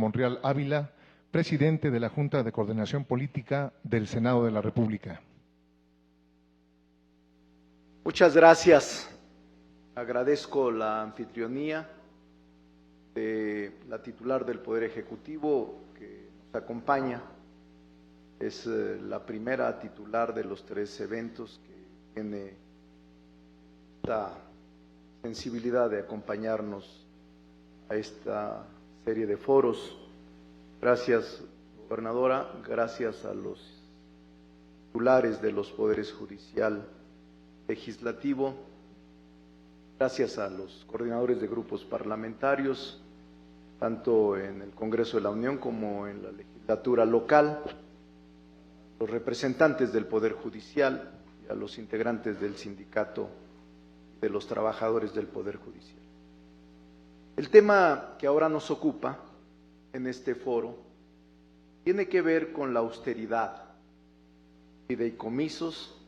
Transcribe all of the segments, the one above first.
Monreal Ávila, presidente de la Junta de Coordinación Política del Senado de la República. Muchas gracias. Agradezco la anfitrionía de la titular del Poder Ejecutivo que nos acompaña. Es la primera titular de los 3 eventos que tiene esta sensibilidad de acompañarnos a esta serie de foros. Gracias, gobernadora, gracias a los titulares de los poderes judicial, legislativo, gracias a los coordinadores de grupos parlamentarios, tanto en el Congreso de la Unión como en la legislatura local, los representantes del Poder Judicial y a los integrantes del sindicato de los trabajadores del Poder Judicial. El tema que ahora nos ocupa en este foro tiene que ver con la austeridad, fideicomisos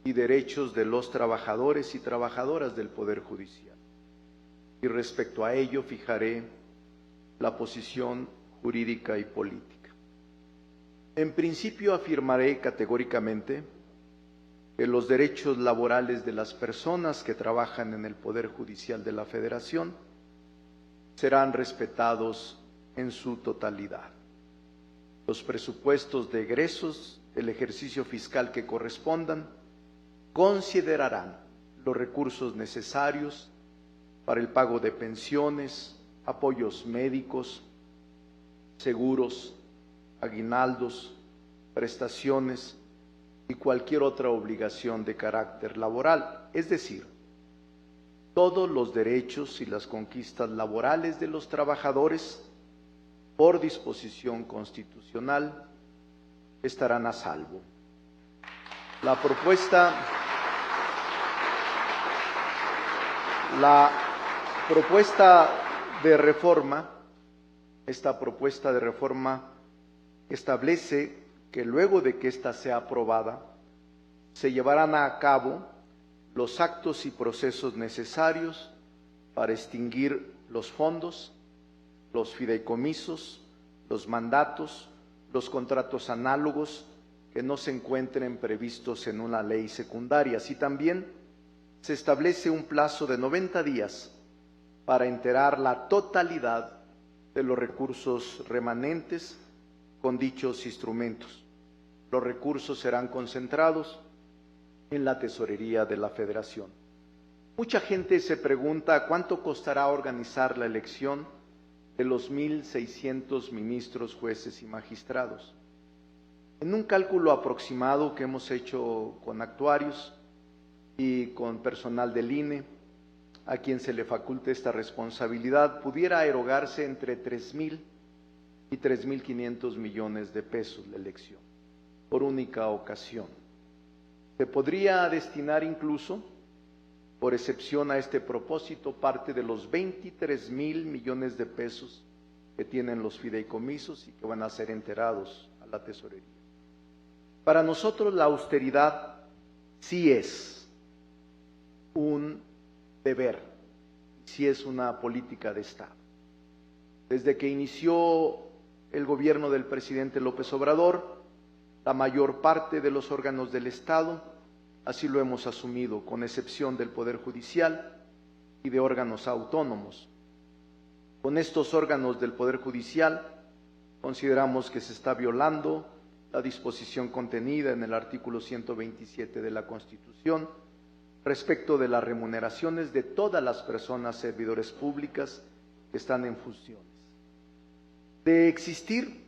y derechos de los trabajadores y trabajadoras del Poder Judicial. Y respecto a ello fijaré la posición jurídica y política. En principio afirmaré categóricamente que los derechos laborales de las personas que trabajan en el Poder Judicial de la Federación serán respetados en su totalidad. Los presupuestos de egresos del ejercicio fiscal que correspondan considerarán los recursos necesarios para el pago de pensiones, apoyos médicos, seguros, aguinaldos, prestaciones y cualquier otra obligación de carácter laboral, es decir, todos los derechos y las conquistas laborales de los trabajadores por disposición constitucional estarán a salvo. La propuesta de reforma, esta propuesta de reforma establece que luego de que ésta sea aprobada, se llevarán a cabo los actos y procesos necesarios para extinguir los fondos, los fideicomisos, los mandatos, los contratos análogos que no se encuentren previstos en una ley secundaria. Así también se establece un plazo de 90 días para enterar la totalidad de los recursos remanentes con dichos instrumentos. Los recursos serán concentrados en la tesorería de la Federación. Mucha gente se pregunta cuánto costará organizar la elección de los 1,600 ministros, jueces y magistrados. En un cálculo aproximado que hemos hecho con actuarios y con personal del INE, a quien se le faculte esta responsabilidad, pudiera erogarse entre 3,000 y 3,500 millones de pesos la elección, por única ocasión. Se podría destinar incluso, por excepción a este propósito, parte de los 23,000 millones de pesos que tienen los fideicomisos y que van a ser enterados a la tesorería. Para nosotros la austeridad sí es un deber, sí es una política de Estado. Desde que inició el gobierno del presidente López Obrador, la mayor parte de los órganos del Estado así lo hemos asumido, con excepción del Poder Judicial y de órganos autónomos. Con estos órganos del Poder Judicial consideramos que se está violando la disposición contenida en el artículo 127 de la Constitución respecto de las remuneraciones de todas las personas servidores públicas que están en funciones. De existir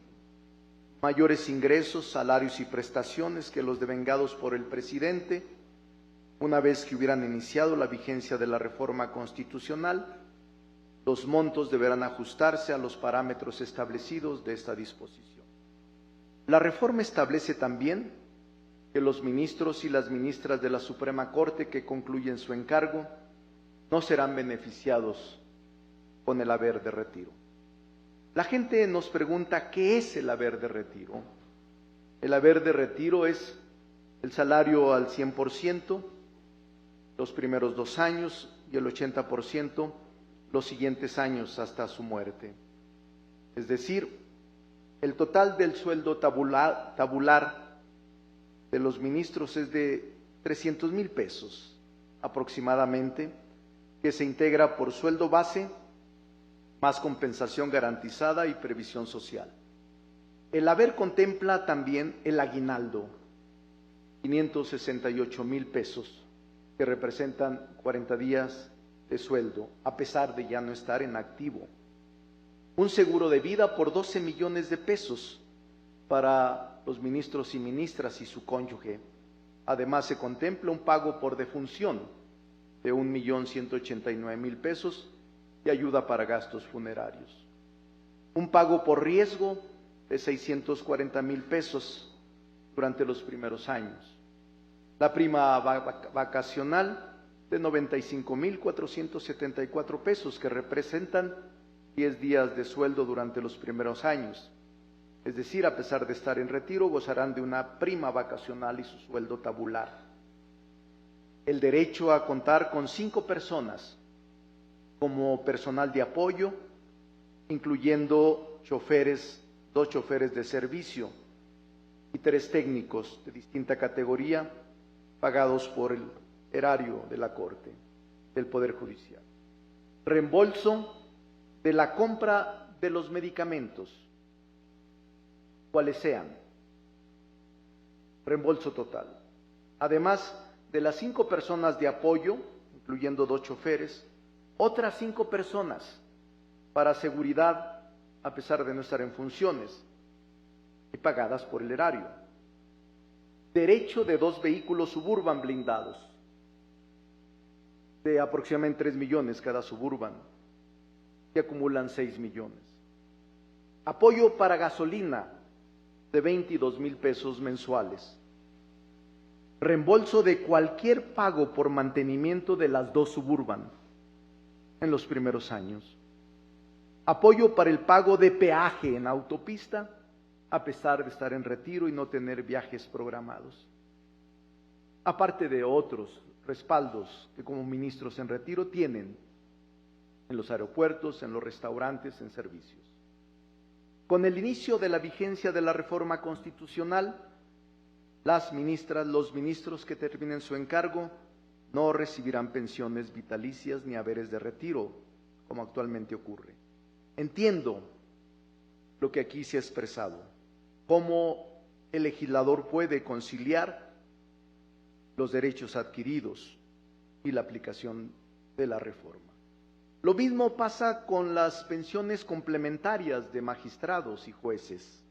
mayores ingresos, salarios y prestaciones que los devengados por el presidente, una vez que hubieran iniciado la vigencia de la reforma constitucional, los montos deberán ajustarse a los parámetros establecidos de esta disposición. La reforma establece también que los ministros y las ministras de la Suprema Corte que concluyen su encargo no serán beneficiados con el haber de retiro. La gente nos pregunta, ¿qué es el haber de retiro? El haber de retiro es el salario al 100% los primeros 2 años y el 80% los siguientes años hasta su muerte. Es decir, el total del sueldo tabular de los ministros es de 300,000 pesos aproximadamente, que se integra por sueldo base, más compensación garantizada y previsión social. El haber contempla también el aguinaldo, 568,000 pesos, que representan 40 días de sueldo, a pesar de ya no estar en activo. Un seguro de vida por 12 millones de pesos para los ministros y ministras y su cónyuge. Además, se contempla un pago por defunción de 1,189,000 pesos y ayuda para gastos funerarios. Un pago por riesgo de 640,000 pesos durante los primeros años. La prima vacacional de 95,474 pesos, que representan 10 días de sueldo durante los primeros años. Es decir, a pesar de estar en retiro, gozarán de una prima vacacional y su sueldo tabular. El derecho a contar con 5 personas como personal de apoyo, incluyendo choferes, 2 choferes de servicio y 3 técnicos de distinta categoría, pagados por el erario de la Corte, del Poder Judicial. Reembolso de la compra de los medicamentos, cuales sean. Reembolso total. Además de las 5 personas de apoyo, incluyendo 2 choferes, otras 5 personas para seguridad, a pesar de no estar en funciones, y pagadas por el erario. Derecho de 2 vehículos Suburban blindados, de aproximadamente 3 millones cada Suburban, que acumulan 6 millones. Apoyo para gasolina de 22,000 pesos mensuales. Reembolso de cualquier pago por mantenimiento de las 2 Suburban en los primeros años. Apoyo para el pago de peaje en autopista, a pesar de estar en retiro y no tener viajes programados. Aparte de otros respaldos que como ministros en retiro tienen en los aeropuertos, en los restaurantes, en servicios. Con el inicio de la vigencia de la reforma constitucional, las ministras, los ministros que terminen su encargo no recibirán pensiones vitalicias ni haberes de retiro, como actualmente ocurre. Entiendo lo que aquí se ha expresado, cómo el legislador puede conciliar los derechos adquiridos y la aplicación de la reforma. Lo mismo pasa con las pensiones complementarias de magistrados y jueces,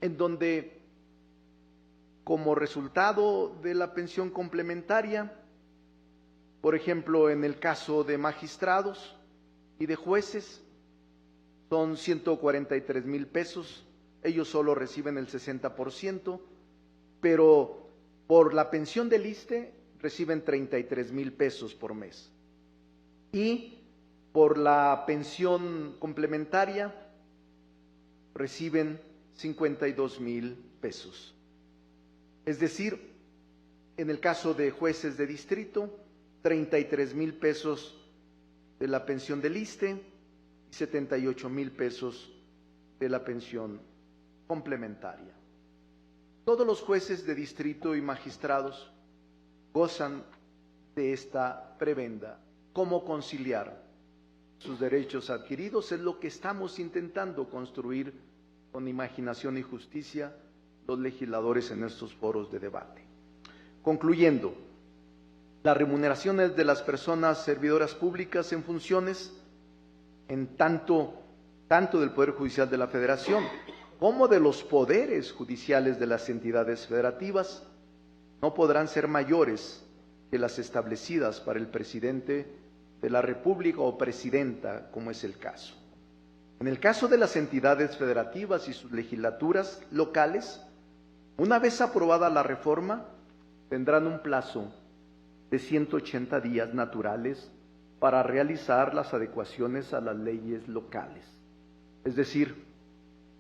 en donde, como resultado de la pensión complementaria, por ejemplo, en el caso de magistrados y de jueces, son 143,000 pesos, ellos solo reciben el 60%, pero por la pensión del ISSSTE reciben 33,000 pesos por mes. Y por la pensión complementaria reciben 52,000 pesos. Es decir, en el caso de jueces de distrito, 33,000 pesos de la pensión del ISSSTE y 78,000 pesos de la pensión complementaria. Todos los jueces de distrito y magistrados gozan de esta prebenda. ¿Cómo conciliar sus derechos adquiridos? Es lo que estamos intentando construir con imaginación y justicia los legisladores en estos foros de debate. Concluyendo, las remuneraciones de las personas servidoras públicas en funciones, en tanto del Poder Judicial de la Federación como de los poderes judiciales de las entidades federativas, no podrán ser mayores que las establecidas para el presidente de la República o presidenta, como es el caso. En el caso de las entidades federativas y sus legislaturas locales, una vez aprobada la reforma, tendrán un plazo de 180 días naturales para realizar las adecuaciones a las leyes locales. Es decir,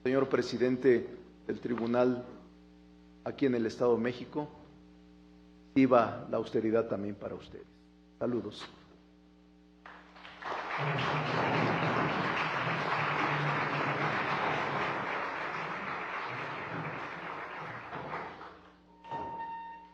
señor presidente del tribunal aquí en el Estado de México, iba la austeridad también para ustedes. Saludos.